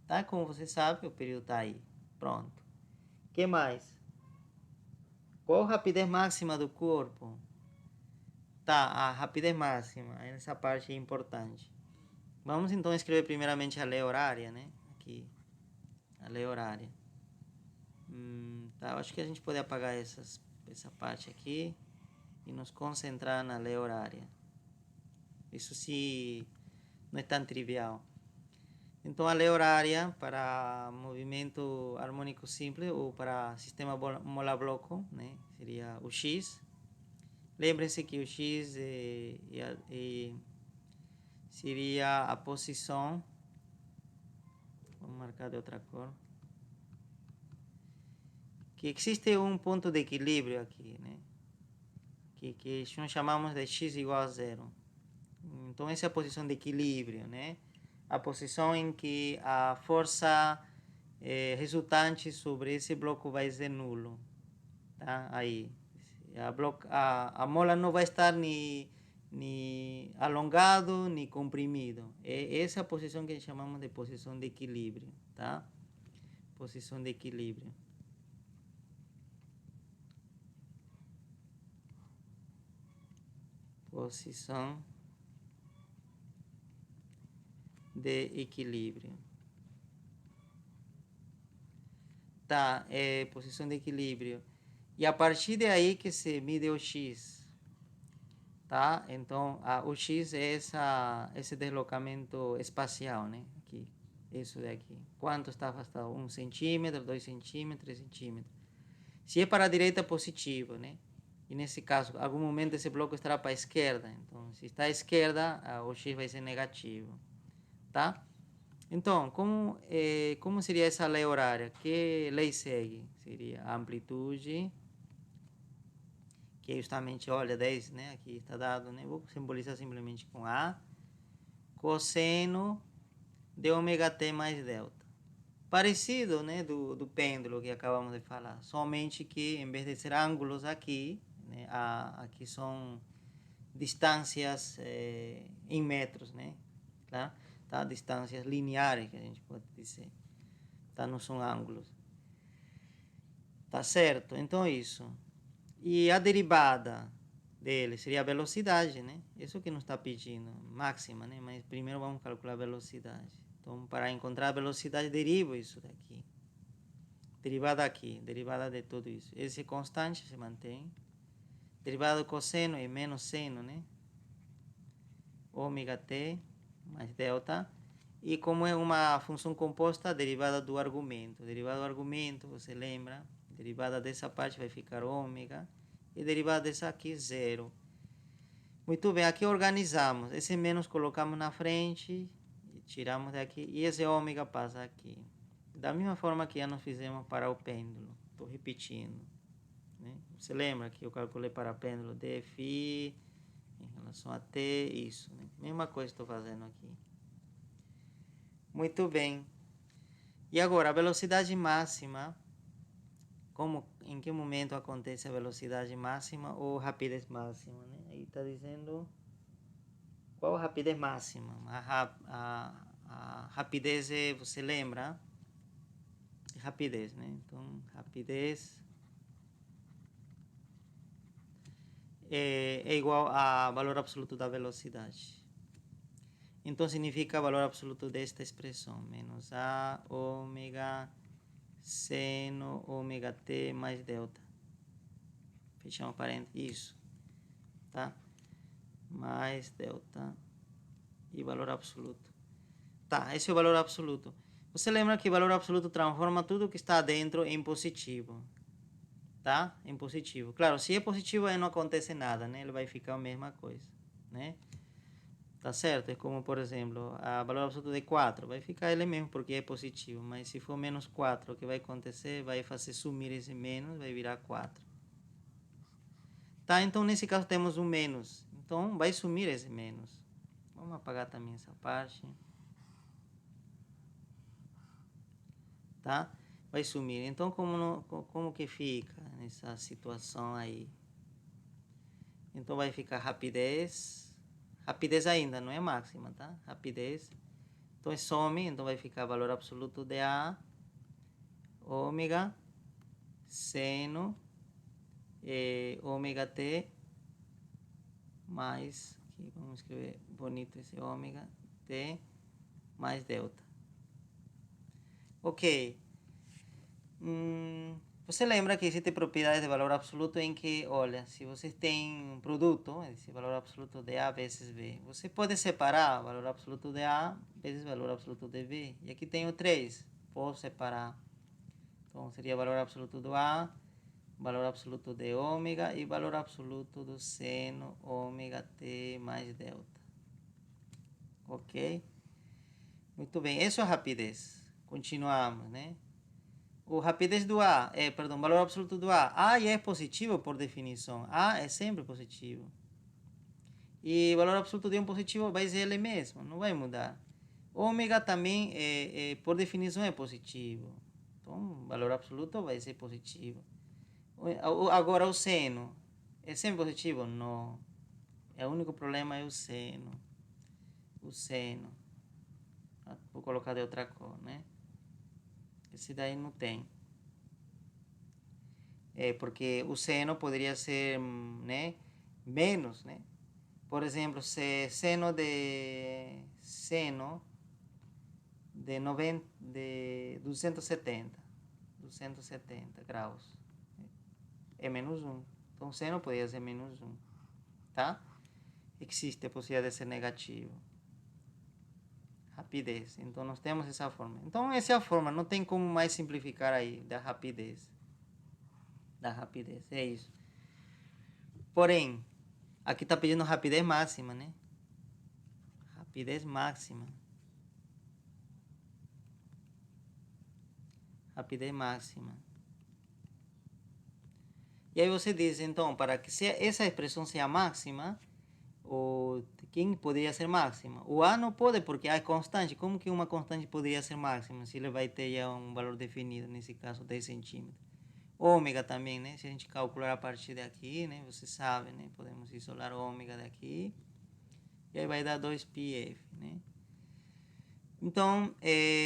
S1: Tá? Como você sabe, o período está aí. Pronto. O que mais? Qual a rapidez máxima do corpo? Tá, a rapidez máxima. Essa parte é importante. Vamos então escrever primeiramente a lei horária, né? Aqui. A lei horária. Tá, eu acho que a gente pode apagar essa parte aqui e nos concentrar na lei horária. Isso sim não é tão trivial. Então, a lei horária para movimento harmônico simples ou para sistema mola-bloco, né? Seria o X. Lembrem-se que o X seria a posição. Vamos marcar de outra cor. Que existe um ponto de equilíbrio aqui, né? Que nós chamamos de X igual a zero. Então, essa é a posição de equilíbrio, né? A posição em que a força resultante sobre esse bloco vai ser nulo. Tá? Aí. A mola não vai estar nem alongado, nem comprimido. Essa é a posição que chamamos de posição de equilíbrio. Tá? Posição de equilíbrio. Posição de equilíbrio. Tá, posição de equilíbrio. E a partir daí que se mide o X. Tá? Então, o X é esse deslocamento espacial, né? Aqui, isso daqui. Quanto está afastado? 1 centímetro, 2 centímetros, 3 centímetros. Se é para a direita, positivo, né? E nesse caso, algum momento esse bloco estará para a esquerda. Então, se está à esquerda, o x vai ser negativo. Tá? Então, como seria essa lei horária? Que lei segue? Seria a amplitude, que é justamente, olha, 10, né? Aqui está dado, né? Vou simbolizar simplesmente com A. Cosseno de ômega t mais delta. Parecido, né, do pêndulo que acabamos de falar. Somente que, em vez de ser ângulos aqui, né, aqui são distâncias em metros, né? Tá? Distâncias lineares, que a gente pode dizer. Tá? Não são ângulos. Tá certo? Então, isso. E a derivada dele seria a velocidade, né? Isso que nos está pedindo, máxima, né? Mas primeiro vamos calcular a velocidade. Então, para encontrar a velocidade, derivo isso daqui. Derivada aqui, derivada de tudo isso. Esse constante se mantém. Derivada do cosseno é menos seno, né? Ômega t mais delta. E como é uma função composta, a derivada do argumento. Derivada do argumento, você lembra? Derivada dessa parte vai ficar ômega. E derivada dessa aqui, zero. Muito bem, aqui organizamos. Esse menos colocamos na frente. E tiramos daqui. E esse ômega passa aqui. Da mesma forma que já nós fizemos para o pêndulo. Estou repetindo. Né? Você lembra que eu calculei para pêndulo dφ em relação a t, isso. Né? Mesma coisa estou fazendo aqui. Muito bem. E agora, a velocidade máxima. Em que momento acontece a velocidade máxima ou rapidez máxima? Né? Aí está dizendo qual a rapidez máxima. A rapidez é, você lembra? Rapidez, né? Então, rapidez é igual a valor absoluto da velocidade. Então, significa valor absoluto desta expressão, menos a ômega seno ômega t mais delta. Fechamos parênteses. Isso. Tá? Mais delta e valor absoluto. Tá, esse é o valor absoluto. Você lembra que o valor absoluto transforma tudo que está dentro em positivo. Tá? Em positivo. Claro, se é positivo aí não acontece nada, né? Ele vai ficar a mesma coisa, né? Tá certo? É como, por exemplo, a valor absoluto de 4 vai ficar ele mesmo porque é positivo, mas se for menos 4, o que vai acontecer? Vai fazer sumir esse menos, vai virar 4. Tá? Então, nesse caso temos um menos. Então, vai sumir esse menos. Vamos apagar também essa parte. Tá? Vai sumir. Então, como que fica nessa situação aí? Então, vai ficar rapidez. Rapidez ainda, não é máxima, tá? Rapidez. Então, some. Então, vai ficar valor absoluto de A. Ômega. Seno. Ômega T. Mais. Aqui, vamos escrever bonito esse ômega. T. Mais delta. Ok. Você lembra que existe propriedades de valor absoluto em que, olha, se você tem um produto, esse valor absoluto de A vezes B, você pode separar o valor absoluto de A vezes o valor absoluto de B. E aqui tenho 3, posso separar. Então, seria o valor absoluto do A, valor absoluto de ômega e valor absoluto do seno ômega T mais delta. Ok? Muito bem, essa é a rapidez. Continuamos, né? O rapidez do A, valor absoluto do A. A é positivo por definição. A é sempre positivo. E o valor absoluto de um positivo vai ser ele mesmo, não vai mudar. Ômega também, por definição, é positivo. Então, o valor absoluto vai ser positivo. Agora, o seno, é sempre positivo? Não. O único problema é o seno. O seno. Vou colocar de outra cor, né? Esse daí não tem. Porque o seno poderia ser, né, menos, né? Por exemplo, se seno de 270 graus é menos 1. Então, seno poderia ser menos 1, tá? Existe a possibilidade de ser negativo. Rapidez. Então, nós temos essa forma. Então, essa é a forma. Não tem como mais simplificar aí da rapidez. É isso. Porém, aqui está pedindo rapidez máxima, né? Rapidez máxima. Rapidez máxima. E aí você diz, então, para que essa expressão seja máxima, quem poderia ser máxima? O A não pode, porque A é constante. Como que uma constante poderia ser máxima, se ele vai ter já um valor definido, nesse caso 10 centímetros? Ômega também, né? Se a gente calcular a partir daqui, né? Você sabe, né? Podemos isolar ômega daqui. E aí vai dar 2πf, né? Então,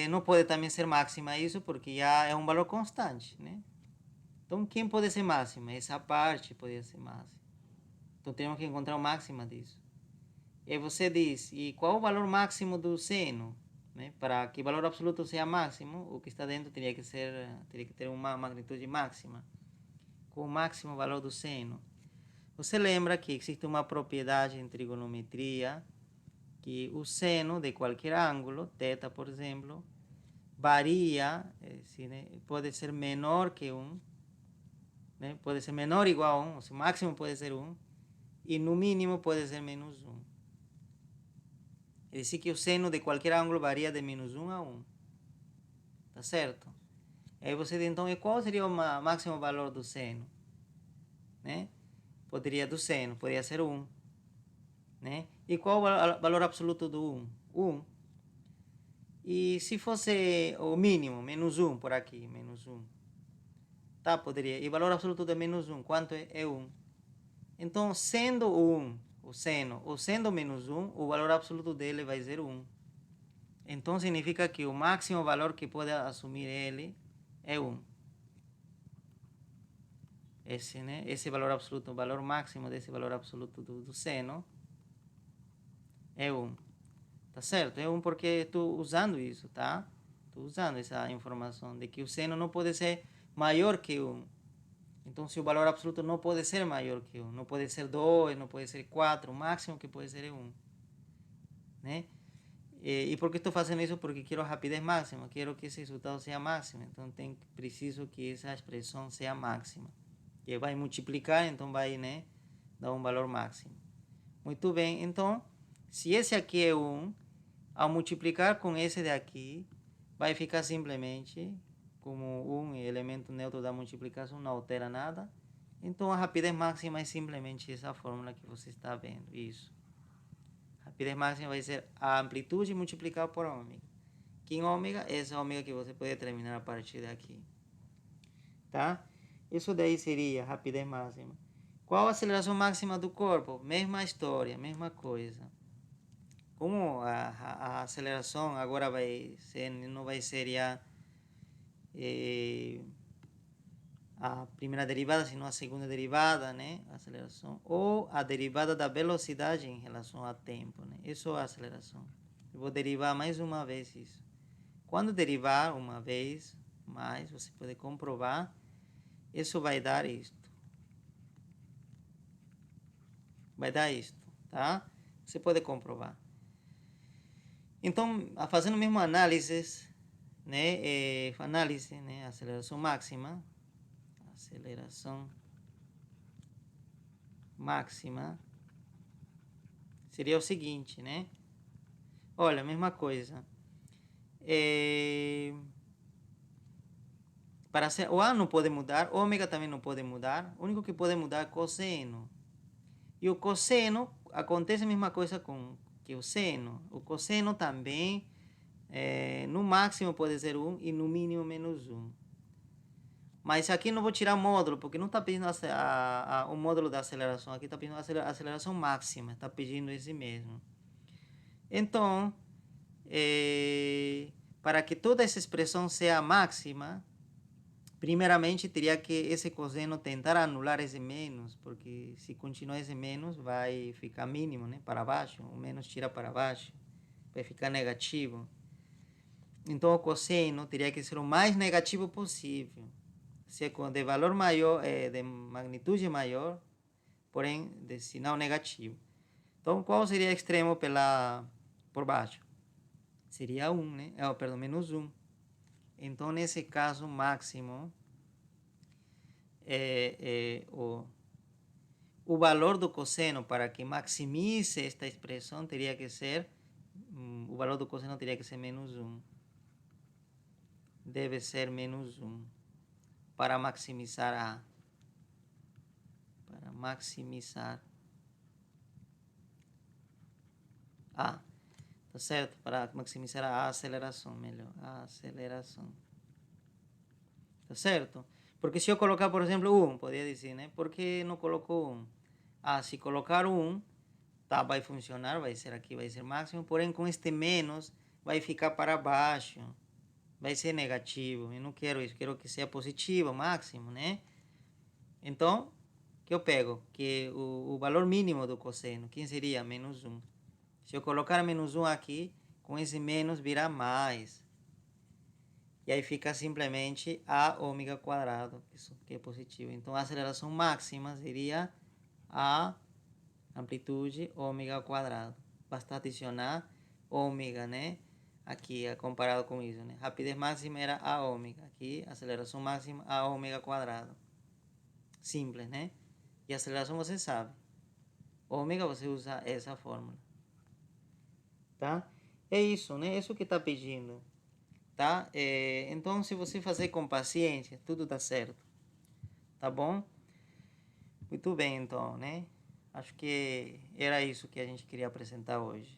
S1: não pode também ser máxima isso, porque já é um valor constante, né? Então, quem pode ser máxima? Essa parte poderia ser máxima. Então, temos que encontrar o máximo disso. E aí você diz, e qual o valor máximo do seno? Né? Para que o valor absoluto seja máximo, o que está dentro teria que ter uma magnitude máxima. Qual o máximo valor do seno? Você lembra que existe uma propriedade em trigonometria, que o seno de qualquer ângulo, θ, por exemplo, varia, né? Pode ser menor que 1, né? Pode ser menor ou igual a 1, o máximo pode ser 1, e no mínimo pode ser menos 1. É dizer que o seno de qualquer ângulo varia de menos 1 a 1. Tá certo? Aí você diz, então, e qual seria o máximo valor do seno? Né? Do seno, poderia ser 1. Né? E qual o valor absoluto do 1? 1. E se fosse o mínimo, menos 1 por aqui, menos 1. Tá, poderia. E o valor absoluto de menos 1, quanto é? É 1. Então, sendo 1 o seno, ou sendo menos 1, o valor absoluto dele vai ser 1. Então, significa que o máximo valor que pode assumir ele é 1. Esse, né? Esse valor absoluto, o valor máximo desse valor absoluto do seno é 1. Tá certo? É 1 porque estou usando isso, tá? Estou usando essa informação de que o seno não pode ser maior que 1. Então, se o valor absoluto não pode ser maior que 1, não pode ser 2, não pode ser 4, o máximo que pode ser é 1. Né? E por que estou fazendo isso? Porque quero a rapidez máxima, quero que esse resultado seja máximo. Então, preciso que essa expressão seja máxima. Que vai multiplicar, então vai, né, dar um valor máximo. Muito bem, então, se esse aqui é 1, ao multiplicar com esse daqui, vai ficar simplesmente como 1 elemento neutro da multiplicação, não altera nada. Então, a rapidez máxima é simplesmente essa fórmula que você está vendo. Isso. A rapidez máxima vai ser a amplitude multiplicada por ômega. Que em ômega, essa ômega que você pode determinar a partir daqui. Tá? Isso daí seria a rapidez máxima. Qual a aceleração máxima do corpo? Mesma história, mesma coisa. Como a aceleração agora vai ser, não vai ser já a primeira derivada, senão a segunda derivada, né? A aceleração. Ou a derivada da velocidade em relação ao tempo, né? Isso é a aceleração. Eu vou derivar mais uma vez isso. Quando derivar uma vez mais, você pode comprovar, isso vai dar isto. Vai dar isto, tá? Você pode comprovar. Então, fazendo mesmo análise, né? Análise, né? Aceleração máxima. Aceleração máxima seria o seguinte, né? Olha, mesma coisa. Para ser, o A não pode mudar, ômega também não pode mudar. O único que pode mudar é cosseno. E o cosseno, acontece a mesma coisa com que o seno. O cosseno também, no máximo pode ser 1 e no mínimo menos 1. Mas aqui não vou tirar módulo, porque não está pedindo o módulo da aceleração. Aqui está pedindo a aceleração máxima. Está pedindo esse mesmo. Então, para que toda essa expressão seja máxima, primeiramente teria que esse cosseno tentar anular esse menos, porque se continuar esse menos, vai ficar mínimo, né? Para baixo. O menos tira para baixo. Vai ficar negativo. Então, o cosseno teria que ser o mais negativo possível. Se é de valor maior, de magnitude maior, porém de sinal negativo. Então, qual seria o extremo por baixo? Seria 1, né? Perdão, menos 1. Então, nesse caso, máximo, o valor do cosseno, para que maximize esta expressão, teria que ser, o valor do cosseno teria que ser menos 1. Deve ser menos 1 para maximizar A. Para maximizar A. Tá certo? Para maximizar a aceleração, melhor. A aceleração. Tá certo? Porque se eu colocar, por exemplo, 1, poderia dizer, né? Por que não colocou 1? Ah, se colocar 1, tá, vai funcionar, vai ser aqui, vai ser máximo, porém com este menos vai ficar para baixo, vai ser negativo. Eu não quero isso, quero que seja positivo, máximo, né? Então, que eu pego? Que o valor mínimo do cosseno, que seria menos 1. Se eu colocar menos 1 aqui, com esse menos virá mais. E aí fica simplesmente a ômega quadrado, isso que é positivo. Então a aceleração máxima seria a amplitude ômega quadrado. Basta adicionar ômega, né? Aqui, comparado com isso, né? Rapidez máxima era a ômega. Aqui, aceleração máxima, a ômega quadrado. Simples, né? E aceleração você sabe. Ômega você usa essa fórmula. Tá? É isso, né? É isso que está pedindo. Tá? Então, se você fazer com paciência, tudo dá certo. Tá bom? Muito bem, então, né? Acho que era isso que a gente queria apresentar hoje.